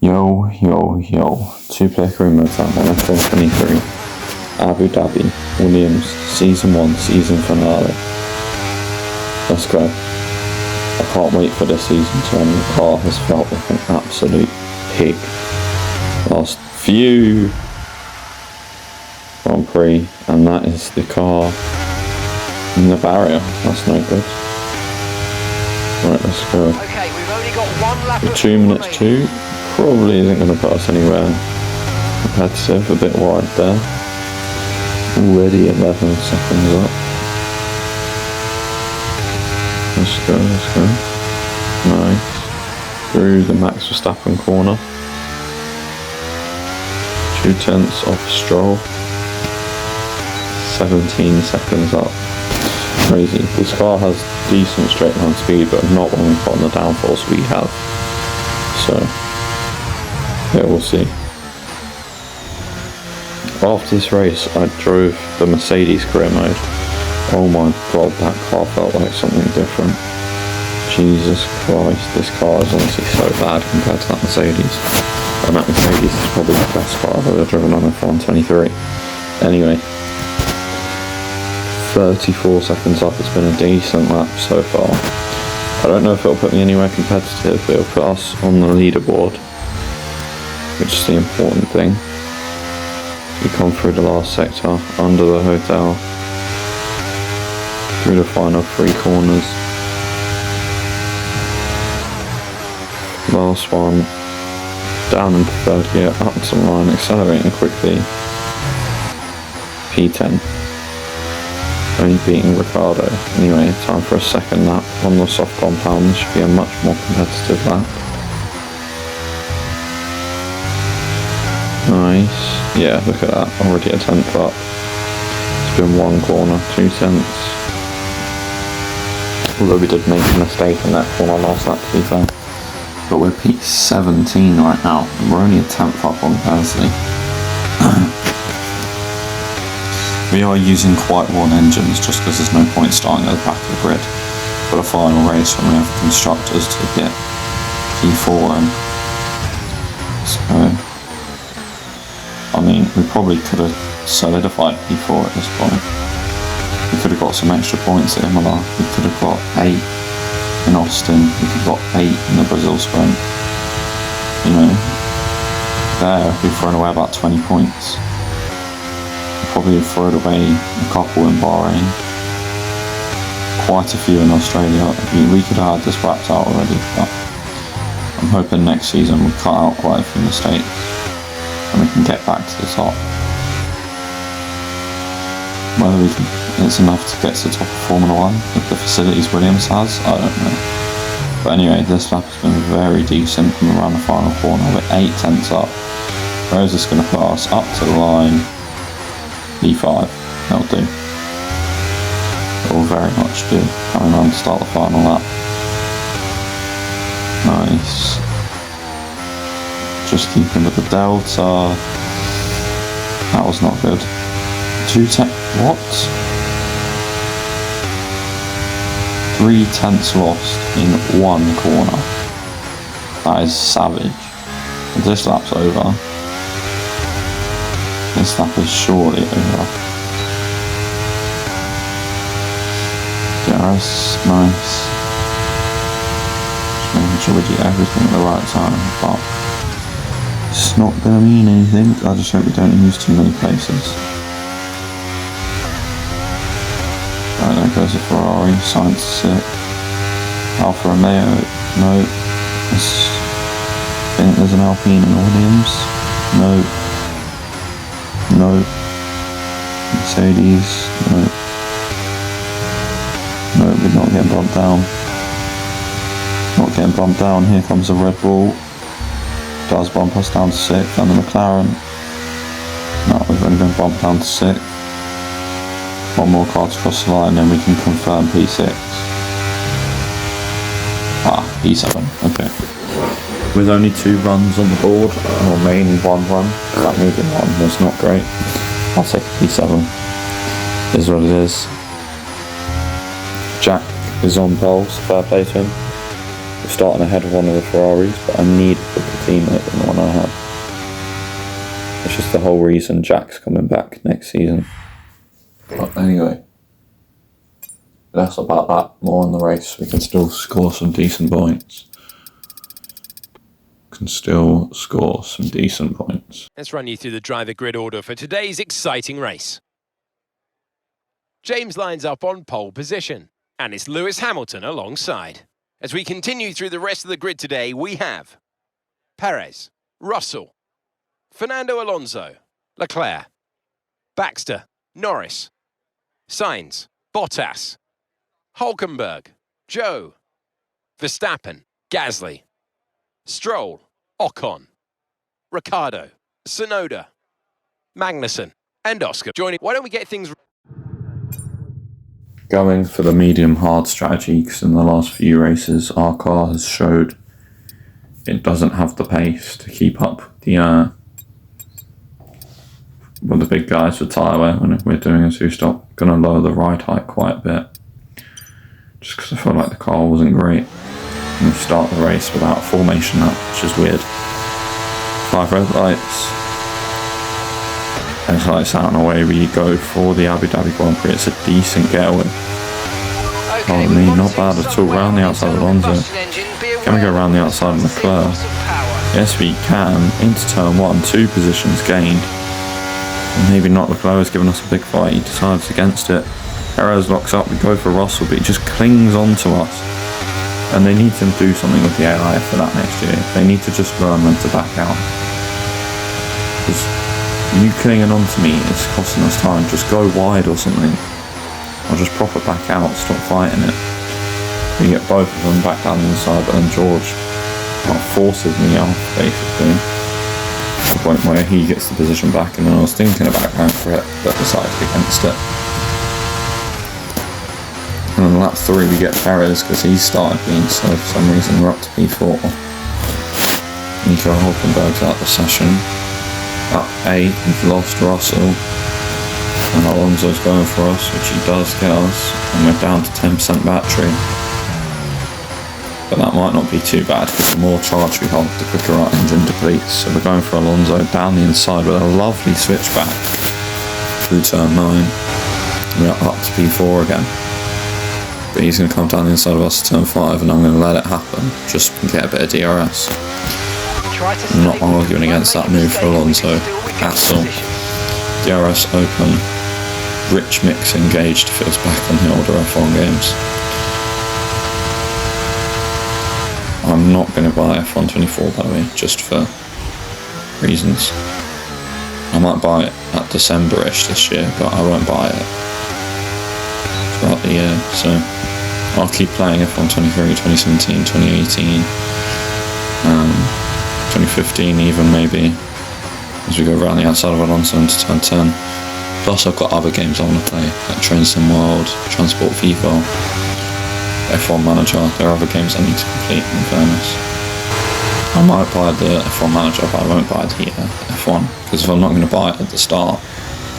Yo, two-player career mode time on F123, Abu Dhabi, Williams, Season 1, Season Finale. Let's go. I can't wait for this season to end. The car has felt like an absolute pig. Last few Grand Prix, and that is the car in the barrier. That's no good. Right, let's go. Okay, we've only got one lap. The 2 minutes 2 probably isn't going to put us anywhere competitive. A bit wide there. Already 11 seconds up. Let's go. Nice. Through the Max Verstappen corner. 2/10 off Stroll. 17 seconds up. Crazy. This car has decent straight line speed, but not when we've got on the downforce we have. So, yeah, we'll see. After this race, I drove the Mercedes career mode. Oh my god, that car felt like something different. Jesus Christ, this car is honestly so bad compared to that Mercedes. And that Mercedes is probably the best car I've ever driven on F123. Anyway, 34 seconds up, it's been a decent lap so far. I don't know if it'll put me anywhere competitive, but it'll put us on the leaderboard, which is the important thing. We come through the last sector, under the hotel, through the final 3 corners. Last one, down into third gear, up to the line, accelerating quickly. P10. Only beating Ricardo. Anyway, time for a second lap on the soft compound. This should be a much more competitive lap. Nice. Yeah, look at that. Already a 10th up. It's been 1 corner, 2/10. Although we did make a mistake in that corner last lap, to be fair. But we're P17 right now. We're only a 10th up on Persley. We are using quite worn engines just because there's no point starting at the back of the grid for the final race when we have constructors to get P4 in. So, I mean, we probably could have solidified P4 at this point. We could have got some extra points at Imola. We could have got 8 in Austin. We could have got 8 in the Brazil sprint. You know, there we've thrown away about 20 points. Probably have thrown away a couple in Bahrain, quite a few in Australia. We could have had this wrapped out already, but I'm hoping next season we cut out quite a few mistakes and we can get back to the top. Whether it's enough to get to the top of Formula 1 with the facilities Williams has, I don't know. But anyway, this lap has been very decent from around the final corner. We're 8/10 up. Where is this going to put us? Up to the line. P5, that'll do. It will very much do. Coming around to start the final lap. Nice. Just keeping with the delta. That was not good. 2/10. What? 3/10 lost in 1 corner. That is savage. If this lap's over, this lap is surely over. Yes, nice. Just making sure we do everything at the right time, but it's not going to mean anything. I just hope we don't lose too many places. Right, there goes a Ferrari, Sainz sick. Alfa Romeo, no. I think there's an Alpine in Williams. No. No. Mercedes. No. No, we're not getting bumped down. Not getting bumped down. Here comes the Red Bull. Does bump us down to 6th. And the McLaren. No, we've only been bumped down to 6th. 1 more car to cross the line, then we can confirm P6. Ah, P7. Okay. With only 2 runs on the board, or mainly 1 run, that medium one was not great. I'll take a P7. Is what it is. Jack is on pole, so fair play to him. starting ahead of one of the Ferraris, but I need a quicker teammate than the one I had. It's just the whole reason Jack's coming back next season. But anyway, less about that, more on the race. We can still score some decent points. Let's run you through the driver grid order for today's exciting race. James lines up on pole position, and it's Lewis Hamilton alongside. As we continue through the rest of the grid today, we have Perez, Russell, Fernando Alonso, Leclerc, Baxter, Norris, Sainz, Bottas, Hulkenberg, Joe, Verstappen, Gasly, Stroll, Ocon, Ricciardo, Tsunoda, Magnussen, and Oscar joining. Why don't we get things going for the medium hard strategy, because in the last few races our car has showed it doesn't have the pace to keep up with the big guys with tyre wear when we're doing a two-stop. Going to lower the ride height quite a bit, just because I feel like the car wasn't great. And we start the race without a formation up, which is weird. 5 red lights. Those lights out and away we go for the Abu Dhabi Grand Prix. It's a decent getaway. Okay, not bad at all. Round the outside of Alonso. Can we go around the outside of Leclerc? Yes, we can. Into turn 1, 2 positions gained. And maybe not. Leclerc has given us a big fight. He decides against it. Perez locks up. We go for Russell, but he just clings on to us. And they need to do something with the AI for that next year. They need to just learn when to back out. Because you clinging on to me is costing us time. Just go wide or something. Or just prop it back out. Stop fighting it. We get both of them back down the inside, but then George forces me off, basically. To the point where he gets the position back, and then I was thinking about going for it, but decided against it. And on lap 3 we get Perez, because he started being slow for some reason. We're up to P4. Nico Hulkenberg's out the session. Up 8, we've lost Russell. And Alonso's going for us, which he does get us. And we're down to 10% battery. But that might not be too bad, because the more charge we hold, the quicker our engine depletes. So we're going for Alonso down the inside with a lovely switchback through turn 9. We're up to P4 again. But he's going to come down the inside of us to turn 5, and I'm going to let it happen, just to get a bit of DRS. I'm not arguing against that move for Alonso at all. DRS open. Rich mix engaged feels back on the older F1 games. I'm not going to buy F124 by the way, just for reasons. I might buy it at December-ish this year, but I won't buy it throughout the year, so I'll keep playing F123, 2017, 2018, 2015 even maybe, as we go around the outside of Alonso into turn 10. Plus I've got other games I want to play, like Train Sim World, Transport FIFA, F1 Manager. There are other games I need to complete, in fairness. I might buy the F1 Manager, but I won't buy the F1, because if I'm not going to buy it at the start,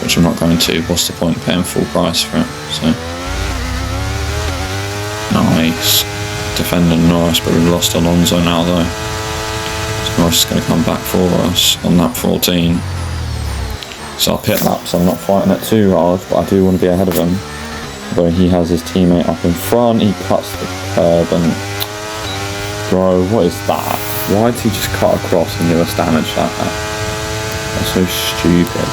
which I'm not going to, what's the point paying full price for it? So nice. Defending Norris, but we've lost Alonso now though. So Norris is going to come back for us on lap 14. So I'll pit lap, so I'm not fighting it too hard, but I do want to be ahead of him. Although he has his teammate up in front, he cuts the curb and... Bro, what is that? Why did he just cut across and give us damage like that? That's so stupid.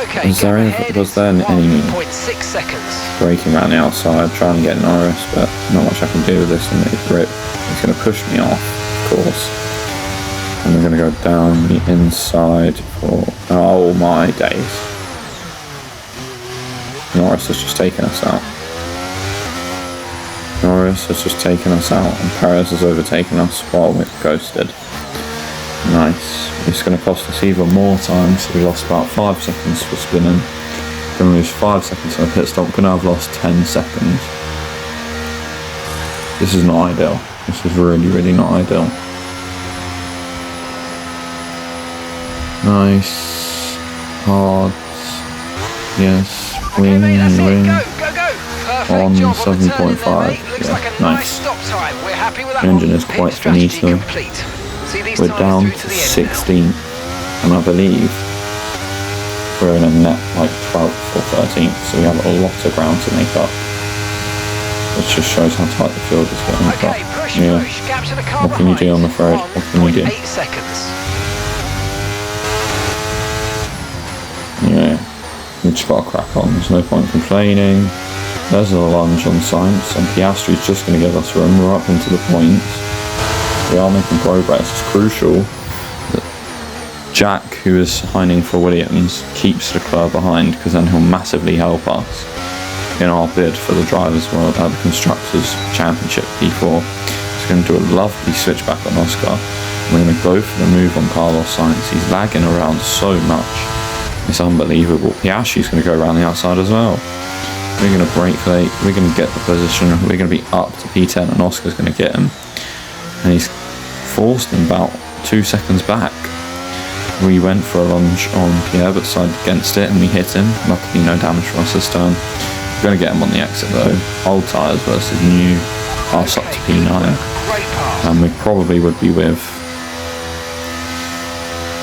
Okay, was there any 0.6 seconds. braking around the outside, trying to get Norris, but not much I can do with this in the grip. He's going to push me off, of course. And we're going to go down the inside for... Oh my days. Norris has just taken us out. Norris has just taken us out, and Perez has overtaken us while we're ghosted. Nice. It's going to cost us even more time, so we lost about 5 seconds for spinning. Going to lose 5 seconds on a pit stop. Going to have lost 10 seconds. This is not ideal. This is really, really not ideal. Nice. Hard. Yes. Okay, Win, mate, that's win. it. Go, go, go. on job on the turn in there, 7.5. mate. Looks Yeah, like a nice. nice stop time. We're happy with that The engine one. is quite Pit strategy finito. complete. See these We're tyres down through to the end now. 16th, and I believe we're in a net like 12th or 13th, so we have a lot of ground to make up. Which just shows how tight the field is getting. Okay, But, push, yeah. push. Gap to the car What can you do, I'm afraid? What can you do? 1.8 seconds. Yeah, we just got to crack on. There's no point complaining. There's a lunge on science, and Piastri's just going to give us room. We're up into the points. We are making progress. It's crucial that Jack, who is signing for Williams, keeps Leclerc behind, because then he'll massively help us in our bid for the Drivers' World at the Constructors' Championship P4. He's going to do a lovely switchback on Oscar. We're going to go for the move on Carlos Sainz. He's lagging around so much. It's unbelievable. Piastri's going to go around the outside as well. We're going to brake late. We're going to get the position. We're going to be up to P10 and Oscar's going to get him. And he's forced him about 2 seconds back. We went for a lunge on Pierre but decided against it and we hit him. Luckily no damage for us this time. We're going to get him on the exit though. Old tyres versus new. Us up to P9. Great pass. And we probably would be with...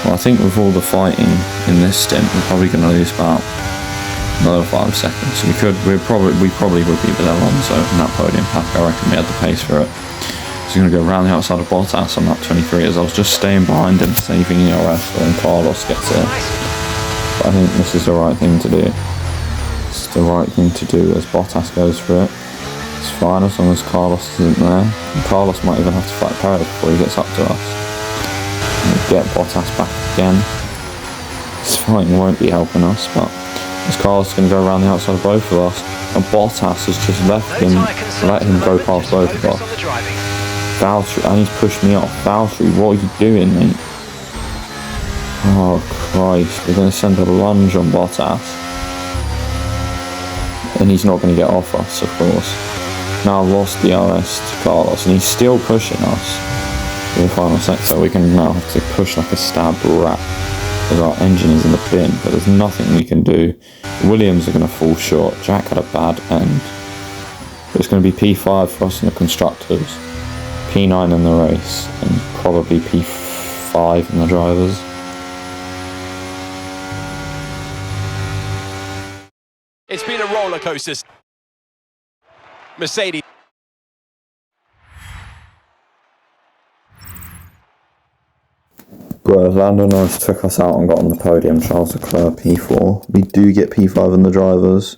Well, I think with all the fighting in this stint, we're probably going to lose about another 5 seconds. We probably would be with Alonso in that podium pack. I reckon we had the pace for it. So we're going to go around the outside of Bottas on lap 23 as I was just staying behind him, saving ERS when Carlos gets it. But I think this is the right thing to do. It's the right thing to do as Bottas goes for it. It's fine as long as Carlos isn't there. And Carlos might even have to fight Perez before he gets up to us. Get Bottas back again. This fighting won't be helping us, but as Carlos is going to go around the outside of both of us, and Bottas has just let him go past both of us. Valtteri, and he's pushed me off. Valtteri, what are you doing, mate? Oh Christ, we're going to send a lunge on Bottas. And he's not going to get off us, of course. Now I've lost the RS to Carlos, and he's still pushing us. In the final sector, we can now have to push like a stabbed rat because our engine is in the bin, but there's nothing we can do. Williams are going to fall short. Jack had a bad end. But it's going to be P5 for us in the Constructors, P9 in the race, and probably P5 in the Drivers. It's been a roller coaster. Mercedes. Whereas Lando Norris took us out and got on the podium, Charles Leclerc P4. We do get P5 in the Drivers.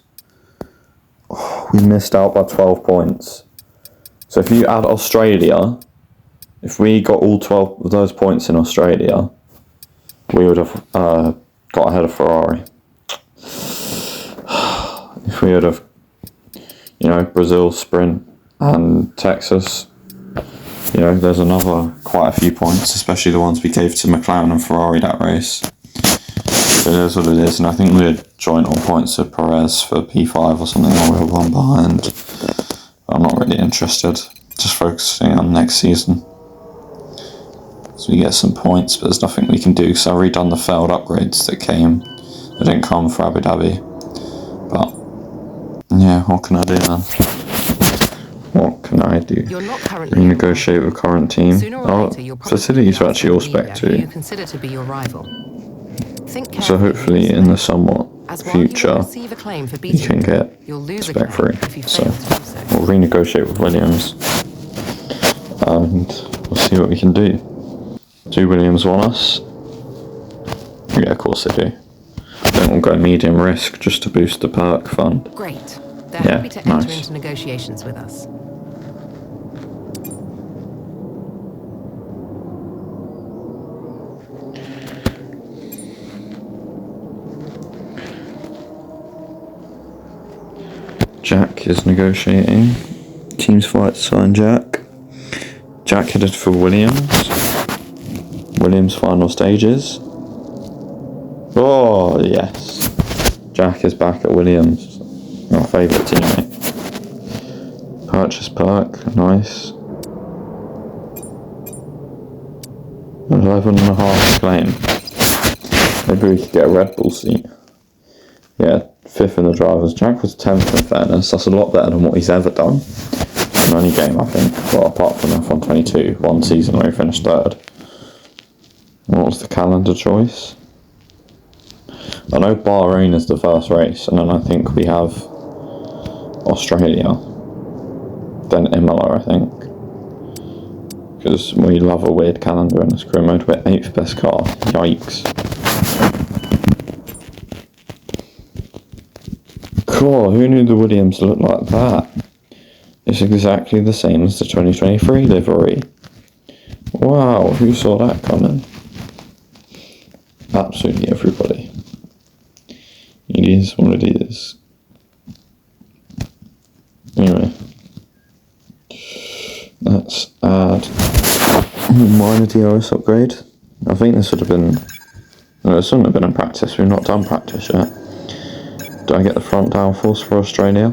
Oh, we missed out by 12 points. So if you add Australia, if we got all 12 of those points in Australia, we would have got ahead of Ferrari. If we would have, Brazil sprint and Texas, there's quite a few points, especially the ones we gave to McLaren and Ferrari that race. But it is what it is, and I think we're joint on points with Perez for P5 or something, or we're one behind. But I'm not really interested, just focusing on next season. So we get some points, but there's nothing we can do, because I've redone the failed upgrades that didn't come for Abu Dhabi. But, yeah, what can I do then? What can I do? Renegotiate with current team. Facilities are actually all Spec 2. So hopefully in the somewhat future, you can get Spec 3. So we'll renegotiate with Williams and we'll see what we can do. Do Williams want us? Yeah, of course they do. Then we'll go medium risk just to boost the perk fund. Great. They're happy to enter into negotiations with us. Jack is negotiating. Team's fight to sign Jack. Jack headed for Williams. Williams final stages. Oh yes. Jack is back at Williams. Our favourite teammate. Purchase perk, nice. 11.5 claim. Maybe we could get a Red Bull seat. Yeah, 5th in the drivers. Jack was 10th in fairness. That's a lot better than what he's ever done in any game, I think. Well, apart from F122, one season where he finished 3rd. What was the calendar choice? I know Bahrain is the first race, and then I think we have Australia. Then Imola, I think. Because we love a weird calendar in this career mode. We're 8th best car. Yikes. Cool, who knew the Williams looked like that? It's exactly the same as the 2023 livery. Wow, who saw that coming? Absolutely everybody. It is what it is. Anyway. Let's add minor DRS upgrade. I think this would have been... No, this wouldn't have been in practice. We've not done practice yet. Did I get the front downforce for Australia?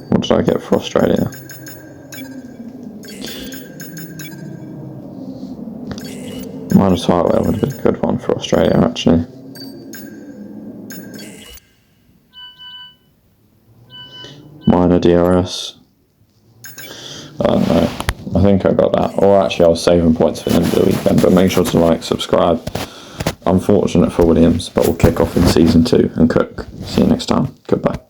What did I get for Australia? Minor tire wear would have been a good one for Australia, actually. Minor DRS. I don't know. I think I got that. Or actually I was saving points for the end of the weekend, but make sure to like, subscribe. Unfortunate for Williams, but we'll kick off in season 2 and cook. See you next time. Goodbye.